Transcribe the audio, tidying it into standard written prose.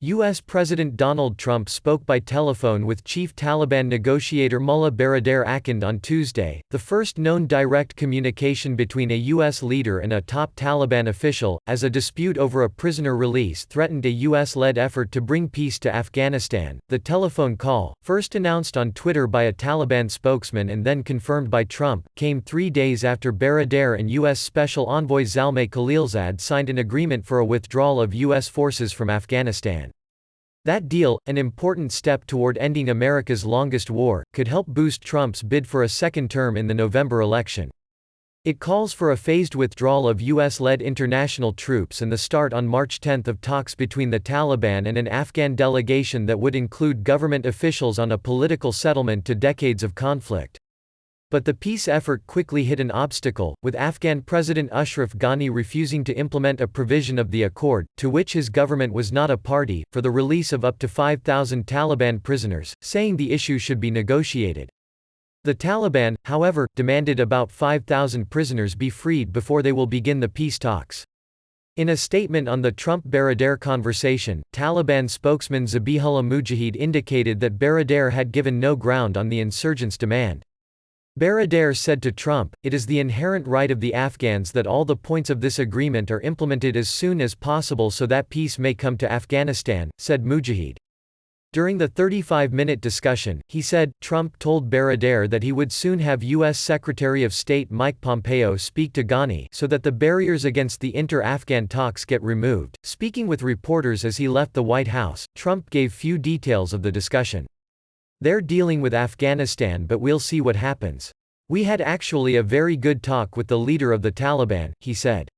U.S. President Donald Trump spoke by telephone with chief Taliban negotiator Mullah Baradar Akand on Tuesday, the first known direct communication between a U.S. leader and a top Taliban official, as a dispute over a prisoner release threatened a U.S.-led effort to bring peace to Afghanistan. The telephone call, first announced on Twitter by a Taliban spokesman and then confirmed by Trump, came 3 days after Baradar and U.S. Special Envoy Zalmay Khalilzad signed an agreement for a withdrawal of U.S. forces from Afghanistan. That deal, an important step toward ending America's longest war, could help boost Trump's bid for a second term in the November election. It calls for a phased withdrawal of U.S.-led international troops and the start on March 10 of talks between the Taliban and an Afghan delegation that would include government officials on a political settlement to decades of conflict. But the peace effort quickly hit an obstacle, with Afghan President Ashraf Ghani refusing to implement a provision of the accord, to which his government was not a party, for the release of up to 5,000 Taliban prisoners, saying the issue should be negotiated. The Taliban, however, demanded about 5,000 prisoners be freed before they will begin the peace talks. In a statement on the Trump-Baradar conversation, Taliban spokesman Zabihullah Mujahid indicated that Baradar had given no ground on the insurgents' demand. Baradar said to Trump, "It is the inherent right of the Afghans that all the points of this agreement are implemented as soon as possible so that peace may come to Afghanistan," said Mujahid. During the 35-minute discussion, he said, Trump told Baradar that he would soon have U.S. Secretary of State Mike Pompeo speak to Ghani so that the barriers against the inter-Afghan talks get removed. Speaking with reporters as he left the White House, Trump gave few details of the discussion. "They're dealing with Afghanistan, but we'll see what happens. We had actually a very good talk with the leader of the Taliban," he said.